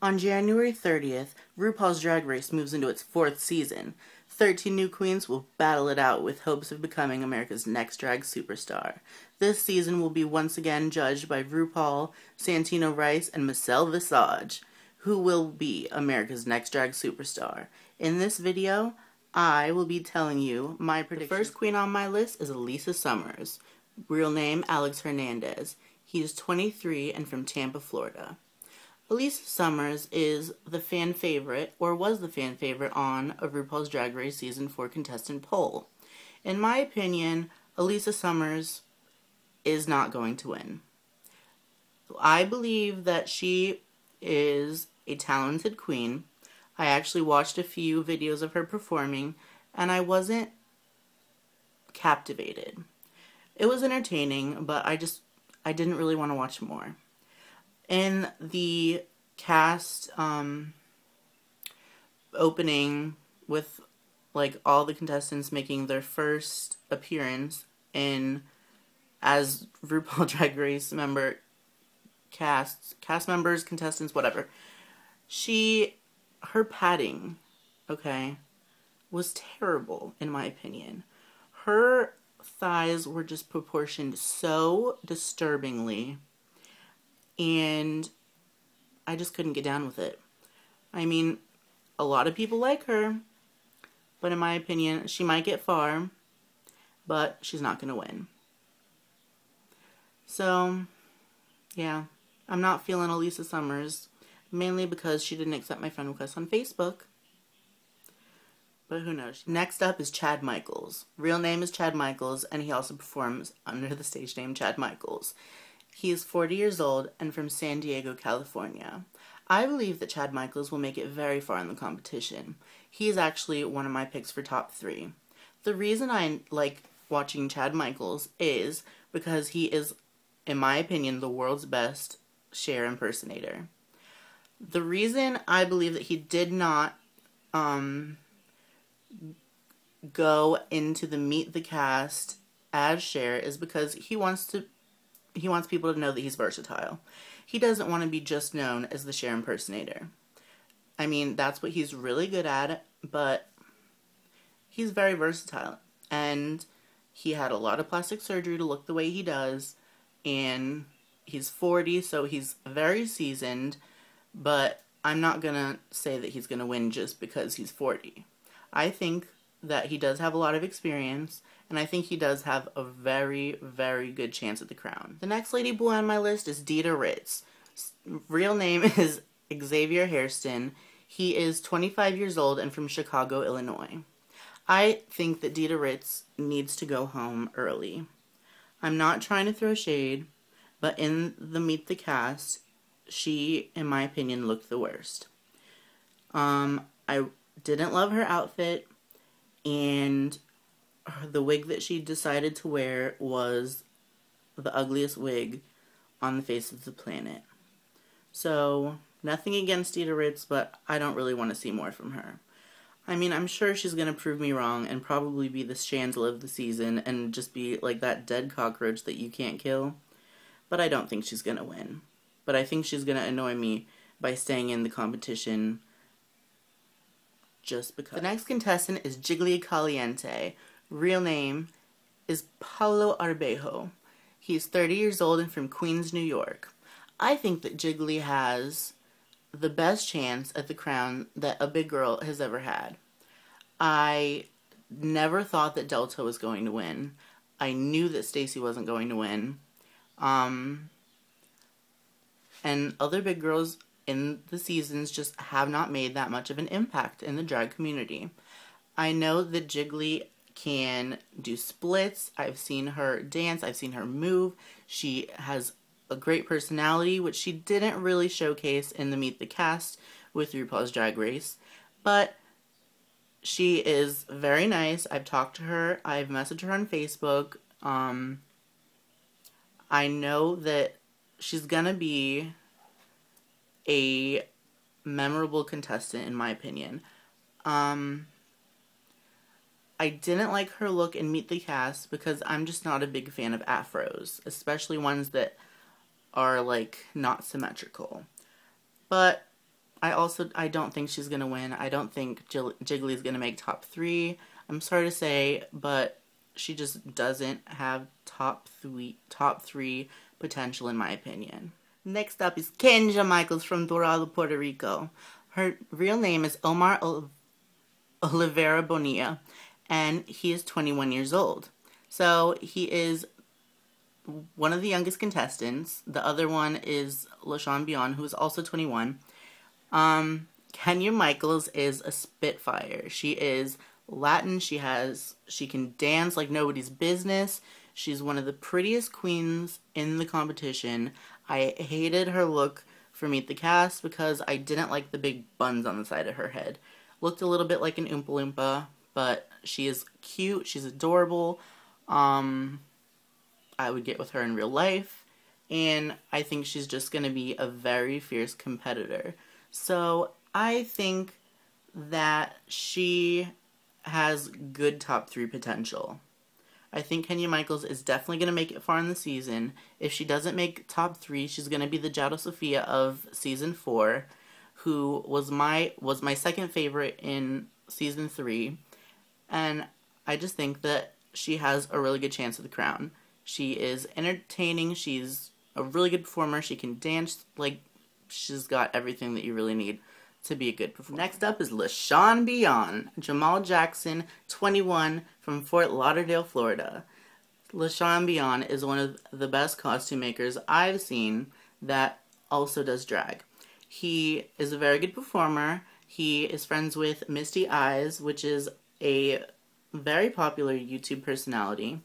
On January 30th, RuPaul's Drag Race moves into its 4th season. 13 new queens will battle it out with hopes of becoming America's next drag superstar. This season will be once again judged by RuPaul, Santino Rice, and Michelle Visage, who will be America's next drag superstar. In this video, I will be telling you my prediction. The first queen on my list is Elisa Summers, real name Alex Hernandez. He is 23 and from Tampa, Florida. Elisa Summers is the fan favorite, or was the fan favorite, on a RuPaul's Drag Race Season 4 contestant poll. In my opinion, Elisa Summers is not going to win. I believe that she is a talented queen. I actually watched a few videos of her performing, and I wasn't captivated. It was entertaining, but I didn't really want to watch more. In the cast opening with like all the contestants making their first appearance as RuPaul Drag Race cast members, contestants, whatever, her padding, okay, was terrible in my opinion. Her thighs were just proportioned so disturbingly, and I just couldn't get down with it. I mean, a lot of people like her, but in my opinion, she might get far, but she's not going to win. So, yeah, I'm not feeling Elisa Summers, mainly because she didn't accept my friend request on Facebook. But who knows. Next up is Chad Michaels. Real name is Chad Michaels, and he also performs under the stage name Chad Michaels. He is 40 years old and from San Diego, California. I believe that Chad Michaels will make it very far in the competition. He is actually one of my picks for top 3. The reason I like watching Chad Michaels is because he is, in my opinion, the world's best Cher impersonator. The reason I believe that he did not go into the Meet the Cast as Cher is because he wants people to know that he's versatile. He doesn't want to be just known as the Cher impersonator. I mean, that's what he's really good at, but he's very versatile. And he had a lot of plastic surgery to look the way he does, and he's 40, so he's very seasoned, but I'm not gonna say that he's gonna win just because he's 40. I think that he does have a lot of experience, and I think he does have a very, very good chance at the crown. The next lady boy on my list is Dita Ritz. Real name is Xavier Hairston. He is 25 years old and from Chicago, Illinois. I think that Dita Ritz needs to go home early. I'm not trying to throw shade, but in the Meet the Cast, she, in my opinion, looked the worst. I didn't love her outfit, and the wig that she decided to wear was the ugliest wig on the face of the planet. So, nothing against Dita Ritz, but I don't really want to see more from her. I mean, I'm sure she's going to prove me wrong and probably be the Chandler of the season and just be like that dead cockroach that you can't kill. But I don't think she's going to win. But I think she's going to annoy me by staying in the competition just because. The next contestant is Jiggly Caliente. Real name is Paulo Arbejo. He's 30 years old and from Queens, New York. I think that Jiggly has the best chance at the crown that a big girl has ever had. I never thought that Delta was going to win. I knew that Stacy wasn't going to win. And other big girls in the seasons just have not made that much of an impact in the drag community. I know that Jiggly can do splits. I've seen her dance. I've seen her move. She has a great personality, which she didn't really showcase in the Meet the Cast with RuPaul's Drag Race. But she is very nice. I've talked to her. I've messaged her on Facebook. I know that she's gonna be a memorable contestant, in my opinion. I didn't like her look in Meet the Cast because I'm just not a big fan of afros, especially ones that are, like, not symmetrical. But I don't think she's gonna win. I don't think Jiggly's gonna make top 3. I'm sorry to say, but she just doesn't have top three potential in my opinion. Next up is Kenja Michaels from Dorado, Puerto Rico. Her real name is Omar Oliveira Bonilla, and he is 21 years old. So he is one of the youngest contestants. The other one is LaShawn Beyond, who is also 21. Kenya Michaels is a spitfire. She is Latin. She can dance like nobody's business. She's one of the prettiest queens in the competition. I hated her look for Meet the Cast because I didn't like the big buns on the side of her head. Looked a little bit like an Oompa Loompa, but she is cute. She's adorable. I would get with her in real life, and I think she's just going to be a very fierce competitor. So I think that she has good top 3 potential. I think Kenya Michaels is definitely going to make it far in the season. If she doesn't make top 3, she's going to be the Jado Sophia of season 4, who was my second favorite in season 3, and I just think that she has a really good chance of the crown. She is entertaining. She's a really good performer. She can dance. Like, she's got everything that you really need to be a good performer. Next up is LaShawn Beyond, Jamal Jackson, 21, from Fort Lauderdale, Florida. LaShawn Beyond is one of the best costume makers I've seen that also does drag. He is a very good performer. He is friends with Misty Eyes, which is a very popular YouTube personality.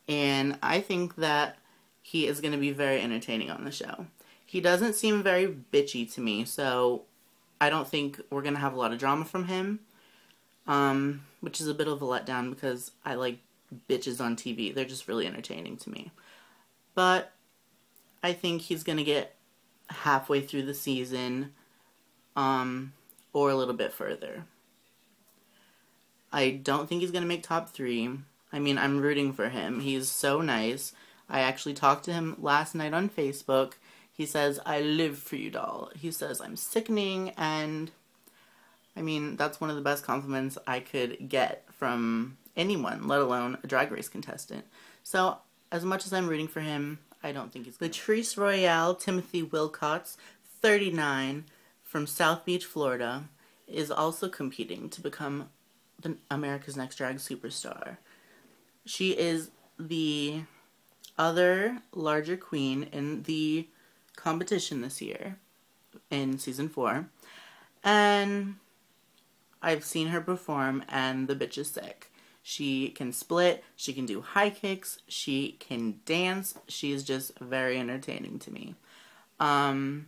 And I think that he is going to be very entertaining on the show. He doesn't seem very bitchy to me, so I don't think we're going to have a lot of drama from him. Which is a bit of a letdown because I like bitches on TV. They're just really entertaining to me. But I think he's going to get halfway through the season, or a little bit further. I don't think he's going to make top 3. I mean, I'm rooting for him. He's so nice. I actually talked to him last night on Facebook. He says, "I live for you, doll." He says, "I'm sickening," and I mean, that's one of the best compliments I could get from anyone, let alone a Drag Race contestant. So, as much as I'm rooting for him, I don't think he's good. Latrice Royale Timothy Wilcox, 39, from South Beach, Florida, is also competing to become America's Next Drag Superstar. She is the other larger queen in the competition this year, in season 4, and I've seen her perform, and the bitch is sick. She can split, she can do high kicks, she can dance, she's just very entertaining to me. I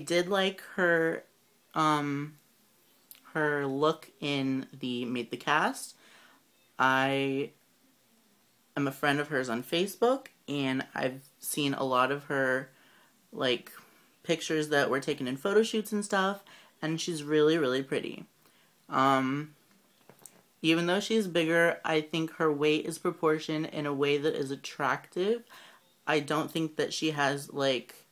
did like her look in the Meet the Cast. I am a friend of hers on Facebook, and I've seen a lot of her, like, pictures that were taken in photo shoots and stuff, and she's really, really pretty. Even though she's bigger, I think her weight is proportioned in a way that is attractive. I don't think that she has, like,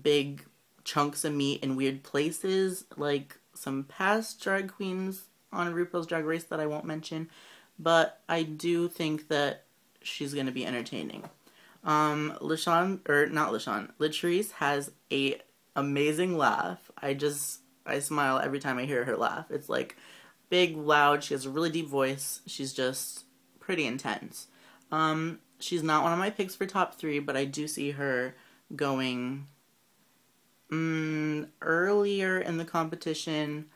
big chunks of meat in weird places, like some past drag queens on RuPaul's Drag Race that I won't mention. But I do think that she's going to be entertaining. Latrice has a amazing laugh. I smile every time I hear her laugh. It's like big, loud. She has a really deep voice. She's just pretty intense. She's not one of my picks for top 3, but I do see her going earlier in the competition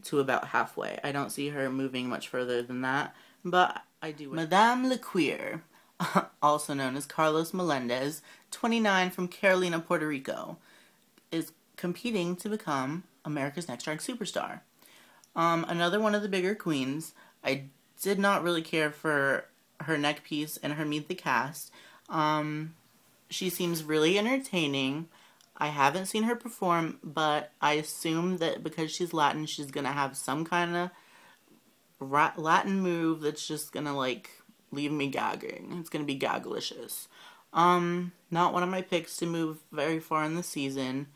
to about halfway. I don't see her moving much further than that, but I do. Madame LeQueer, also known as Carlos Melendez, 29, from Carolina, Puerto Rico, is competing to become America's Next Drag Superstar. Another one of the bigger queens. I did not really care for her neck piece and her Meet the Cast. She seems really entertaining. I haven't seen her perform, but I assume that because she's Latin, she's gonna have some kind of Latin move that's just gonna, like, leave me gagging. It's gonna be gagglicious. Not one of my picks to move very far in the season.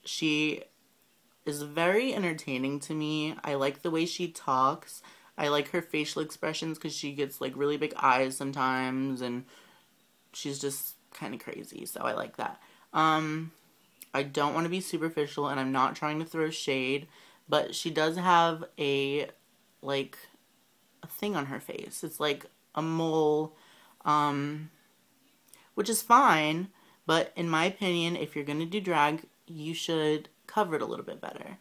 She is very entertaining to me. I like the way she talks. I like her facial expressions because she gets like really big eyes sometimes, and she's just kind of crazy, so I like that. I don't want to be superficial, and I'm not trying to throw shade, but she does have like, a thing on her face. It's like a mole, which is fine, but in my opinion, if you're going to do drag, you should cover it a little bit better.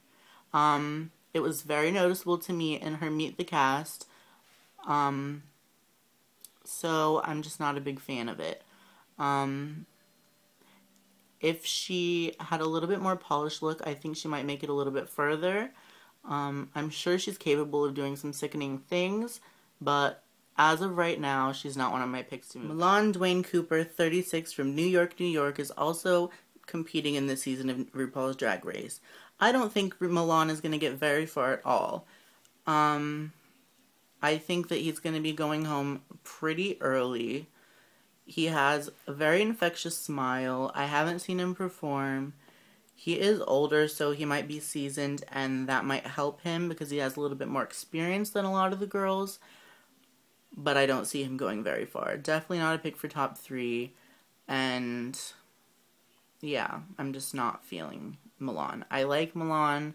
It was very noticeable to me in her Meet the Cast, so I'm just not a big fan of it. If she had a little bit more polished look, I think she might make it a little bit further. I'm sure she's capable of doing some sickening things, but as of right now, she's not one of my picks to move. Milan Dwayne Cooper, 36, from New York, New York, is also competing in this season of RuPaul's Drag Race. I don't think Milan is going to get very far at all. I think that he's going to be going home pretty early. He has a very infectious smile. I haven't seen him perform. He is older, so he might be seasoned, and that might help him because he has a little bit more experience than a lot of the girls. But I don't see him going very far. Definitely not a pick for top 3. And yeah, I'm just not feeling Milan. I like Milan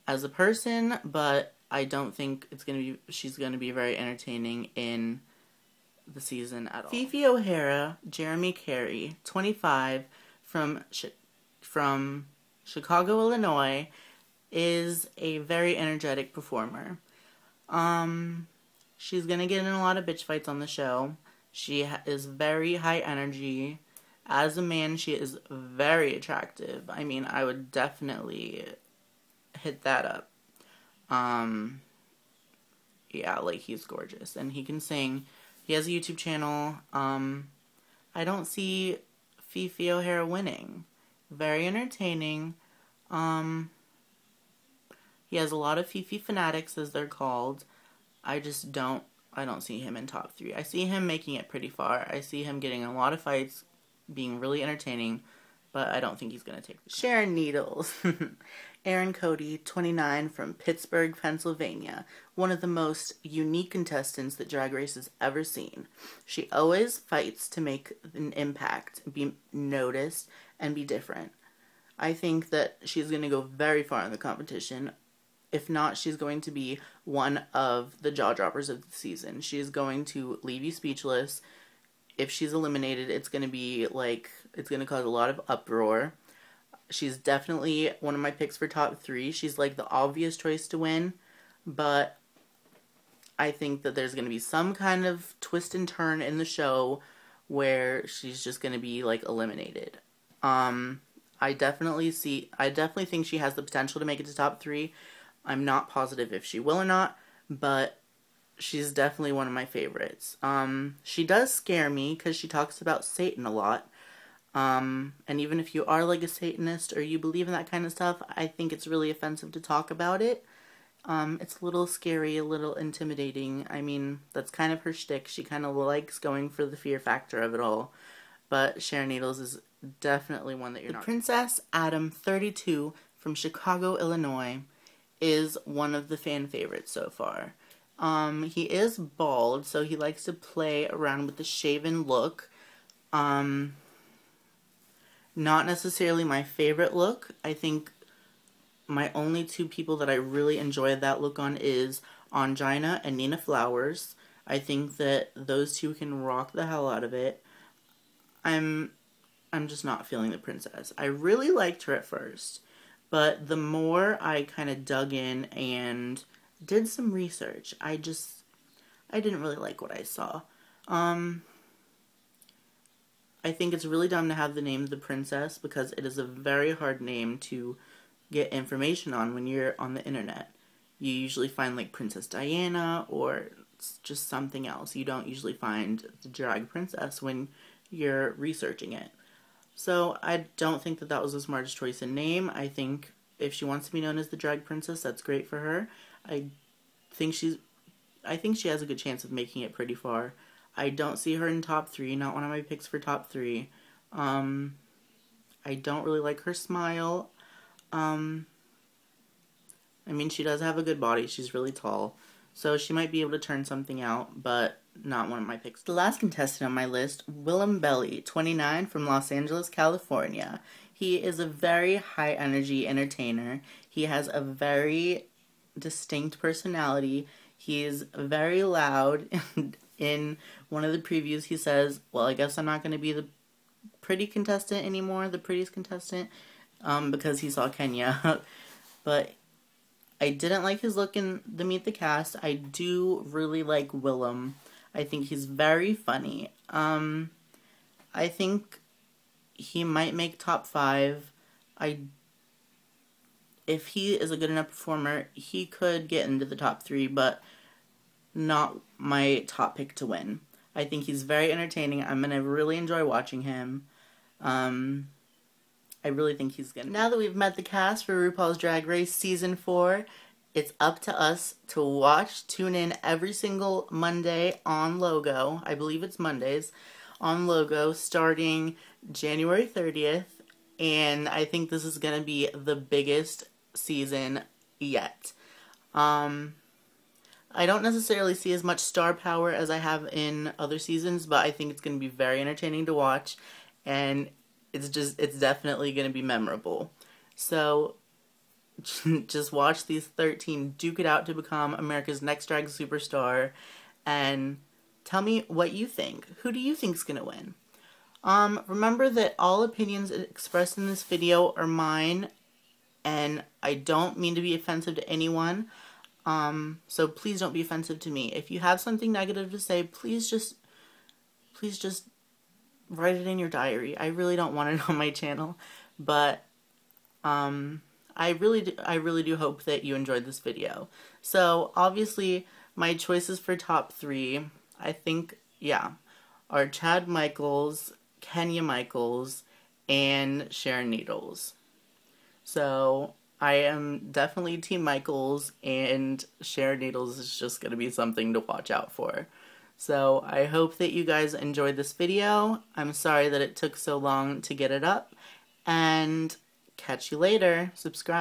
as a person, but I don't think she's gonna be very entertaining in the season at all. Fifi O'Hara, Jeremy Carey, 25, from Chicago, Illinois, is a very energetic performer. She's gonna get in a lot of bitch fights on the show. She is very high energy. As a man, she is very attractive. I mean, I would definitely hit that up. Yeah, like, he's gorgeous. And he can sing. He has a YouTube channel. I don't see Fifi O'Hara winning. Very entertaining. He has a lot of Fifi fanatics, as they're called. I don't see him in top 3. I see him making it pretty far. I see him getting a lot of fights, being really entertaining, but I don't think he's going to take the Sharon Needles. Erin Cody, 29, from Pittsburgh, Pennsylvania. One of the most unique contestants that Drag Race has ever seen. She always fights to make an impact, be noticed, and be different. I think that she's going to go very far in the competition. If not, she's going to be one of the jaw droppers of the season. She's going to leave you speechless. If she's eliminated, it's going to be like, it's going to cause a lot of uproar. She's definitely one of my picks for top 3. She's like the obvious choice to win, but I think that there's going to be some kind of twist and turn in the show where she's just going to be like eliminated. I definitely think she has the potential to make it to top 3. I'm not positive if she will or not, but she's definitely one of my favorites. She does scare me because she talks about Satan a lot. And even if you are like a Satanist or you believe in that kind of stuff, I think it's really offensive to talk about it. It's a little scary, a little intimidating. I mean, that's kind of her shtick. She kind of likes going for the fear factor of it all. But Sharon Needles is definitely one that you're not. The Princess Adam, 32, from Chicago, Illinois, is one of the fan favorites so far. He is bald, so he likes to play around with the shaven look. Not necessarily my favorite look. I think my only 2 people that I really enjoy that look on is Ongina and Nina Flowers. I think that those 2 can rock the hell out of it. I'm just not feeling the princess. I really liked her at first, but the more I kind of dug in and did some research, I didn't really like what I saw. I think it's really dumb to have the name The Princess because it is a very hard name to get information on when you're on the internet. You usually find like Princess Diana or just something else. You don't usually find the drag princess when you're researching it. So I don't think that that was the smartest choice in name. I think if she wants to be known as the drag princess, that's great for her. I think she has a good chance of making it pretty far. I don't see her in top 3, not one of my picks for top 3. I don't really like her smile. I mean, she does have a good body. She's really tall. So she might be able to turn something out, but not one of my picks. The last contestant on my list, Willem Belly, 29, from Los Angeles, California. He is a very high-energy entertainer. He has a very distinct personality. He's very loud. In one of the previews, he says, well, I guess I'm not going to be the pretty contestant anymore, the prettiest contestant, because he saw Kenya. But I didn't like his look in the Meet the Cast. I do really like Willem. I think he's very funny. I think he might make top 5. If he is a good enough performer, he could get into the top 3, but not my top pick to win. I think he's very entertaining. I'm going to really enjoy watching him. I really think he's gonna. Now that we've met the cast for RuPaul's Drag Race Season 4, it's up to us to watch, tune in every single Monday on Logo. I believe it's Mondays on Logo, starting January 30th. And I think this is gonna be the biggest season yet. I don't necessarily see as much star power as I have in other seasons, but I think it's gonna be very entertaining to watch, and it's definitely going to be memorable. So, just watch these 13 duke it out to become America's Next Drag Superstar, and tell me what you think. Who do you think is going to win? Remember that all opinions expressed in this video are mine, and I don't mean to be offensive to anyone, so please don't be offensive to me. If you have something negative to say, please just write it in your diary. I really don't want it on my channel, but I really do hope that you enjoyed this video. So obviously my choices for top 3, I think, yeah, are Chad Michaels, Kenya Michaels, and Sharon Needles. So I am definitely Team Michaels, and Sharon Needles is just going to be something to watch out for. So I hope that you guys enjoyed this video. I'm sorry that it took so long to get it up, and catch you later. Subscribe.